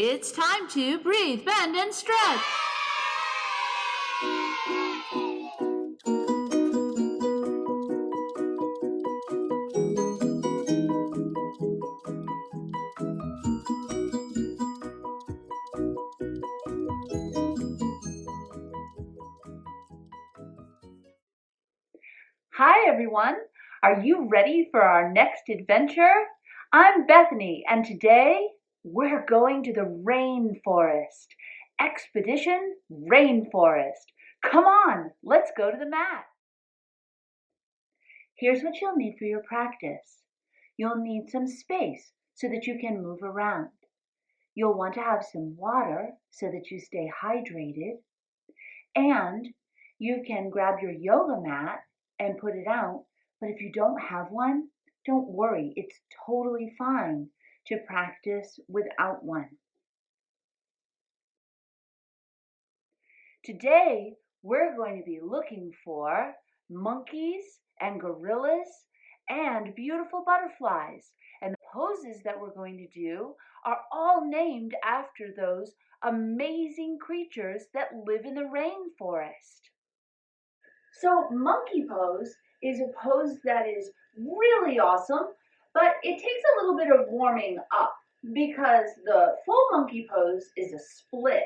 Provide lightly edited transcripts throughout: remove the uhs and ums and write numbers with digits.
It's time to breathe, bend, and stretch. Hi everyone, are you ready for our next adventure? I'm Bethany and today we're going to the rainforest. Expedition Rainforest. Come on, let's go to the mat. Here's what you'll need for your practice. You'll need some space so that you can move around. You'll want to have some water so that you stay hydrated. And you can grab your yoga mat and put it out. But if you don't have one, don't worry. It's totally fine to practice without one. Today, we're going to be looking for monkeys and gorillas and beautiful butterflies. And the poses that we're going to do are all named after those amazing creatures that live in the rainforest. So monkey pose is a pose that is really awesome, but it takes a little bit of warming up because the full monkey pose is a split.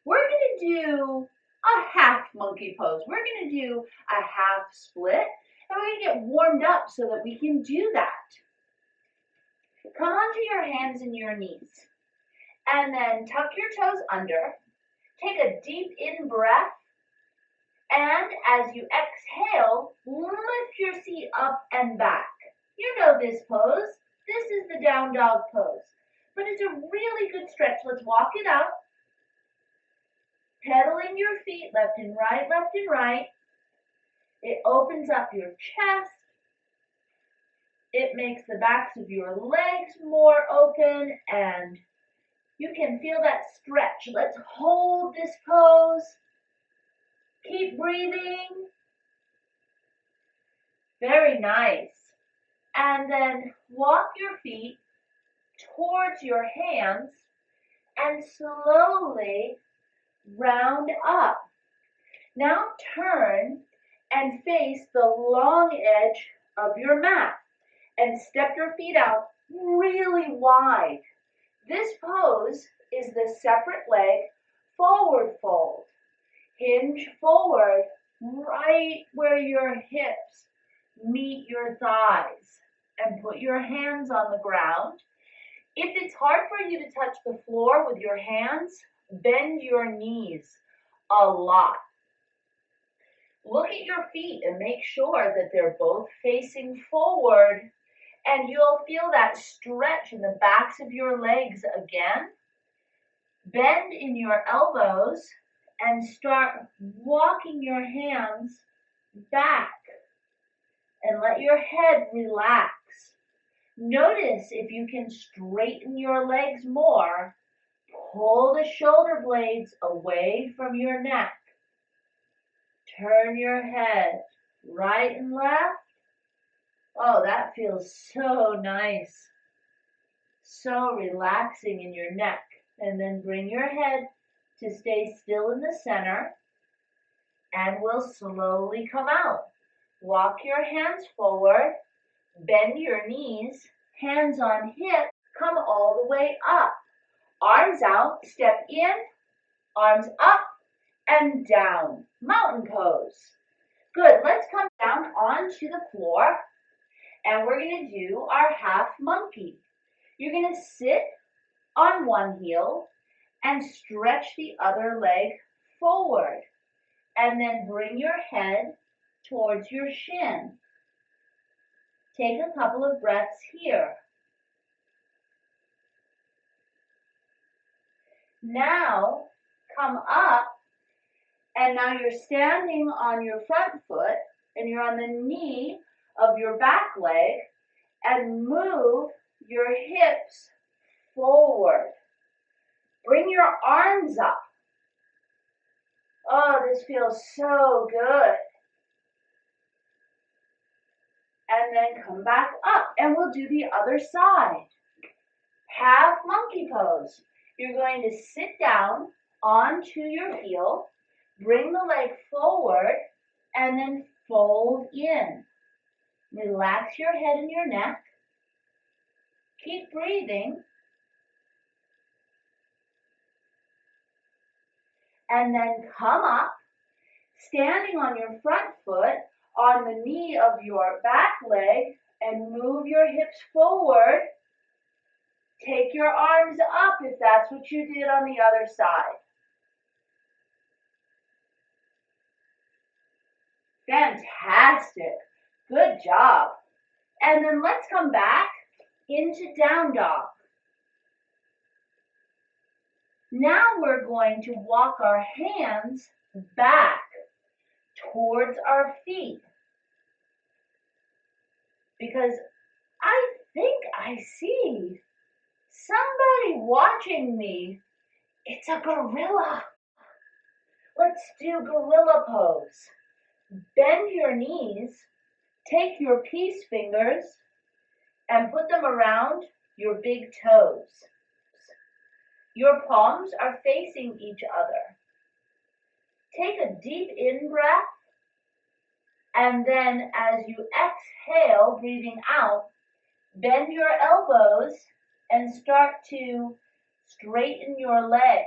We're going to do a half monkey pose. We're going to do a half split, and we're going to get warmed up so that we can do that. Come onto your hands and your knees, and then tuck your toes under. Take a deep in breath. And as you exhale, lift your seat up and back. You know this pose. This is the down dog pose. But it's a really good stretch. Let's walk it out. Pedaling your feet left and right, left and right. It opens up your chest. It makes the backs of your legs more open and you can feel that stretch. Let's hold this pose. Keep breathing. Very nice. And then walk your feet towards your hands and slowly round up. Now turn and face the long edge of your mat and step your feet out really wide. This pose is the separate leg forward fold. Hinge forward right where your hips meet your thighs and put your hands on the ground. If it's hard for you to touch the floor with your hands, bend your knees a lot. Look at your feet and make sure that they're both facing forward, and you'll feel that stretch in the backs of your legs again. Bend in your elbows and start walking your hands back and let your head relax. Notice if you can straighten your legs more. Pull the shoulder blades away from your neck. Turn your head right and left. Oh, that feels so nice. So relaxing in your neck. And then bring your head to stay still in the center, and we'll slowly come out. Walk your hands forward, bend your knees, hands on hips, come all the way up. Arms out, step in, arms up and down. Mountain pose. Good, let's come down onto the floor, and we're going to do our half monkey. You're going to sit on one heel and stretch the other leg forward. And then bring your head towards your shin. Take a couple of breaths here. Now, come up, and now you're standing on your front foot, and you're on the knee of your back leg, and move your hips forward. Bring your arms up. Oh, this feels so good. And then come back up, and we'll do the other side. Half monkey pose. you're going to sit down onto your heel, bring the leg forward, and then fold in. Relax your head and your neck. Keep breathing. And then come up, standing on your front foot, on the knee of your back leg, and move your hips forward. Take your arms up if that's what you did on the other side. Fantastic. Good job. And then let's come back into down dog. Now we're going to walk our hands back towards our feet. Because I think I see somebody watching me. It's a gorilla. Let's do gorilla pose. Bend your knees, take your peace fingers, and put them around your big toes. Your palms are facing each other. Take a deep in-breath, and then as you exhale, breathing out, bend your elbows and start to straighten your legs.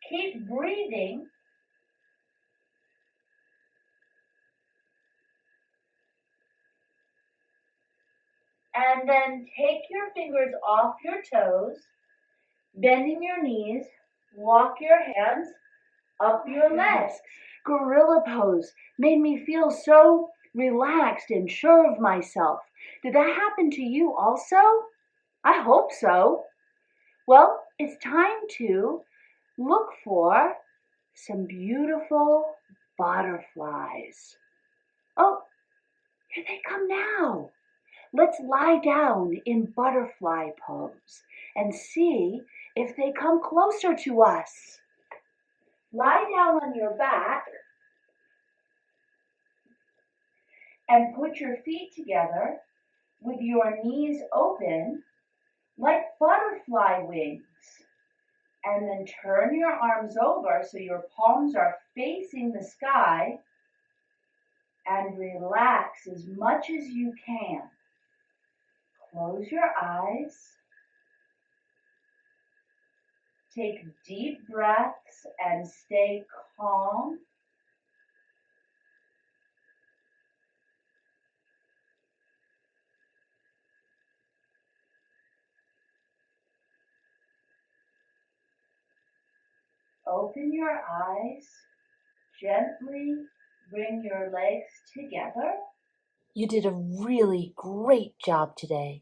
Keep breathing. And then take your fingers off your toes, bending your knees, walk your hands up your legs. Gorilla pose made me feel so relaxed and sure of myself. Did that happen to you also? I hope so. Well, it's time to look for some beautiful butterflies. Oh, here they come now. Let's lie down in butterfly pose and see if they come closer to us. Lie down on your back and put your feet together with your knees open like butterfly wings. And then turn your arms over so your palms are facing the sky and relax as much as you can. Close your eyes. Take deep breaths and stay calm. Open your eyes. Gently bring your legs together. You did a really great job today.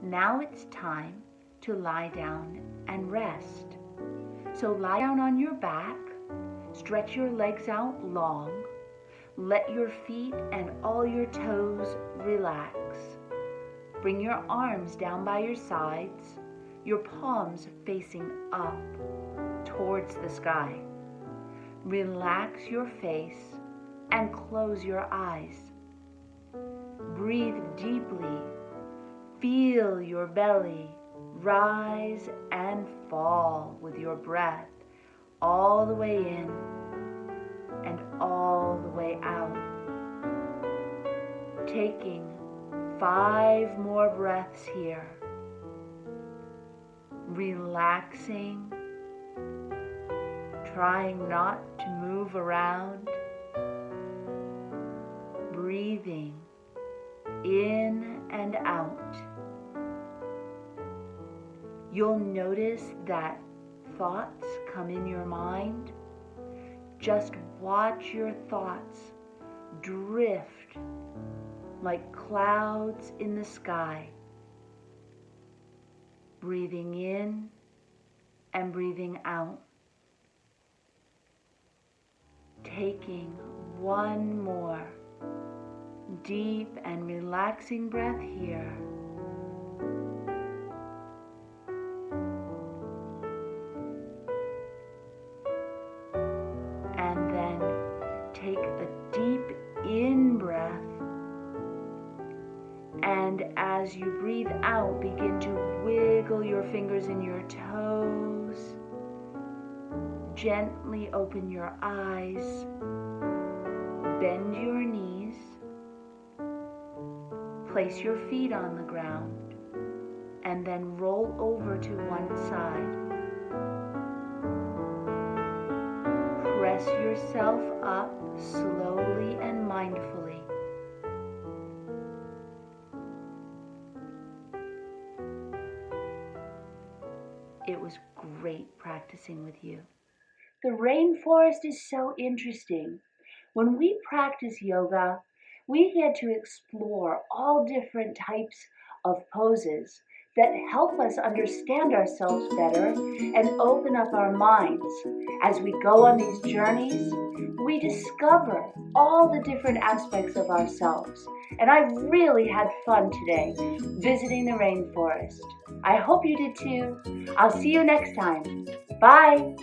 Now it's time to lie down and rest. So lie down on your back, stretch your legs out long, let your feet and all your toes relax. Bring your arms down by your sides, your palms facing up towards the sky. Relax your face and close your eyes. Breathe deeply. Feel your belly rise and fall with your breath all the way in and all the way out. Taking 5 more breaths here. Relaxing, trying not to move around. Breathing in and out. You'll notice that thoughts come in your mind. Just watch your thoughts drift like clouds in the sky. Breathing in and breathing out. Taking one more deep and relaxing breath here. And then take a deep in breath And as you breathe out, begin to wiggle your fingers and your toes. Gently open your eyes. Bend your knees. Place your feet on the ground. And then roll over to one side. Press yourself up slowly and mindfully. It was great practicing with you. The rainforest is so interesting. When we practice yoga, we get to explore all different types of poses that help us understand ourselves better and open up our minds. As we go on these journeys, we discover all the different aspects of ourselves. And I really had fun today visiting the rainforest. I hope you did too. I'll see you next time. Bye.